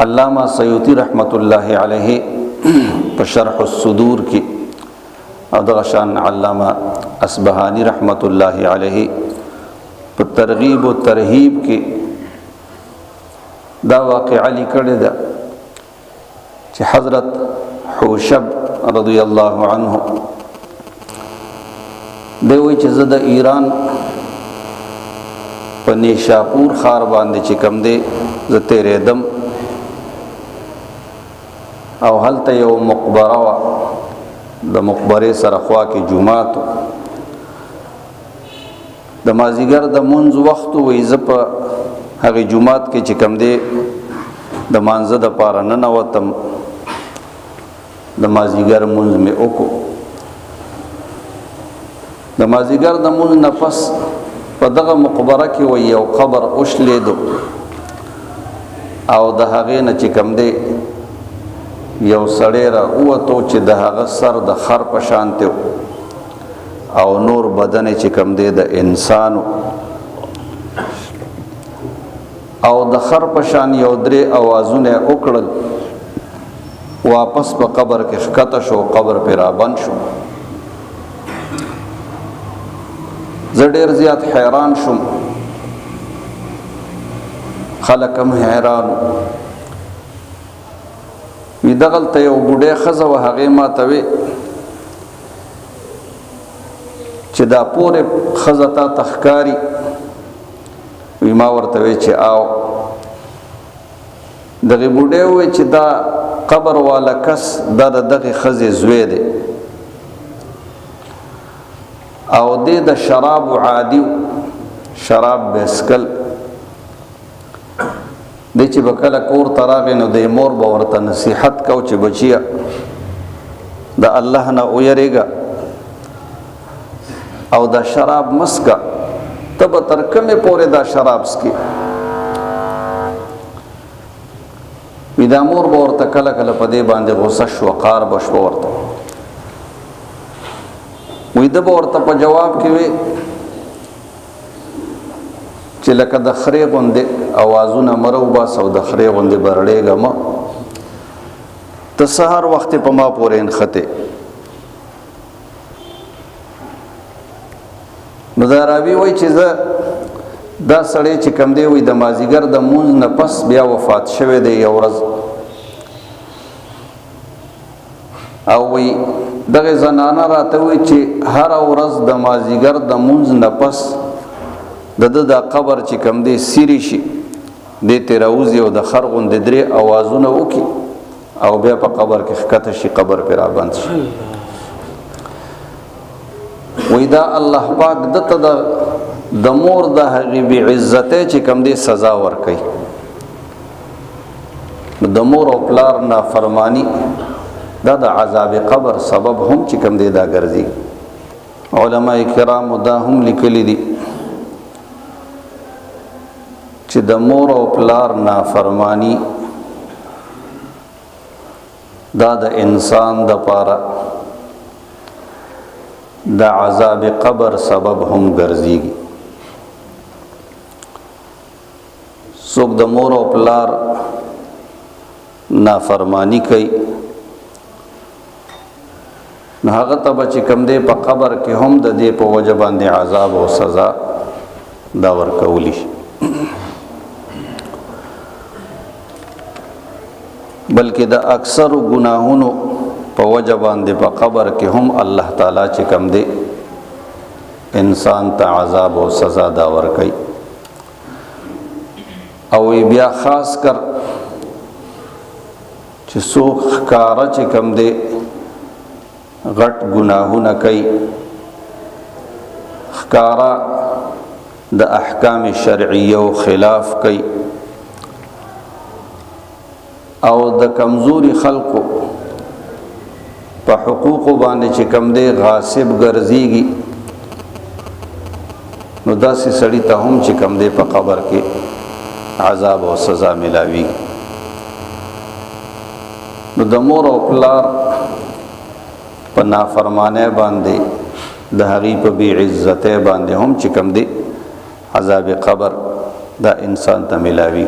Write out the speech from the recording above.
علامہ سیوطی رحمۃ اللہ علیہ په شرح الصدور کی او دغشان علامہ اصبهانی رحمۃ اللہ علیہ په ترغیب و ترہیب کی دا واقعہ لیکل دا چې حضرت حوشب رضی اللہ عنہ دوی چې زه د ایران په نیشاپور ښار باندې چې کوم دی زه تیرېدم او هلته یو مقبره وه د مقبرې سره خوا کې جومات د مازدیګر د مونځ وخت وی زه په هغې جومات کې چې کوم دی د مانځه دپاره ننوتم د مازدیګر مونځ مې وکړو د مازدیګر د مونځ نه پس په دغه مقبره کې وی یو قبر وشلیدو او د هغې نه چې کوم دی یو سړی را ووتو چې د هغه سر د خر په شانتې او نور بدن چې کوم دی د انسانو او د خر په شان یو درې اوازونه وکړل واپس په قبر کې ښکته شو قبر پې رابند شو زه ډېر زیات حیران شوم خلک هم حیران وي دغلته یو بوډۍ ښځه وه هغې ما ته وې چې دا پورې ښځه تا ته ښکاري وي ما ورته وې چې آو دغې بوډۍ وویل چې دا قبر والا کس دا د دغې ښځې زوی دی او دې د شرابو عادي شراب به څکل دی چې به کله کور ته راغی نو د مور به ورته نصیحت کو چې بچیه د الله نه ویریږه او دا شراب مسکه ته به تر کومې پورې دا شراب څکې وي دا مور به ورته کله کله په دې باندې غصه شوه قار به شوه ورته وي ده به ورته په جواب کې وي چې لکه د خرې غوندې اوازونه مه راوباسه او د خرې غوندې به رړېږه مه ته سهار وختې په ما پورې نښتې نو دا راوي وایي چې زه دا سړی چې کوم دی وایي د مازدیګر د مونځ نه پس بیا وفات شوی دی یو ورځ او وایي دغه زنانه راته وایي چې هره ورځ د مازدیګر د مونځ نه پس د ده دا قبر چې کوم دی سیری شي دې ته راوځي او د خر غوندې درې اوازونه وکړي او بیا په قبر کې ښکته شي قبر پې رابند شي وایي دا الله پاک ده ته د مور د هغې بې عزتۍ چې کوم دی سزا ورکوي د مور او پلار نافرمانی دا د عذاب قبر سبب هم چې کوم دی دا ګرځي علماء کرامو دا هم لیکلی دي چې د مور او پلار نافرمانی دا د انسان د پاره د عذاب قبر سبب هم ګرځيږي څوک د مور او پلار نافرمانی کوي نو هغه ته به چې کوم دی په قبر کې هم د دې په وجه باندې عذاب او سزا دا ورکولی شي بلکې د اکثر گناهونو په وجه باندې په قبر کې هم الله تعالی چې کوم دی انسان ته عذاب او سزا دا ورکوي او بیا خاص کر چې څوک ښکاره چې کوم دی غټ گناهونه کوي ښکاره د احکام شرعیو خلاف کوي او د کمزوري خلقو په حقوقو باندې چې کوم دی غاصب ګرځيږي نو داسې سړي ته هم چې کوم دی په قبر کې عذاب او سزا ملاوي نو د مور او پلار په نافرمانه باندې د هغې په بې عزتۍ باندې هم چې کوم دی عذاب قبر دا انسان ته ملاوي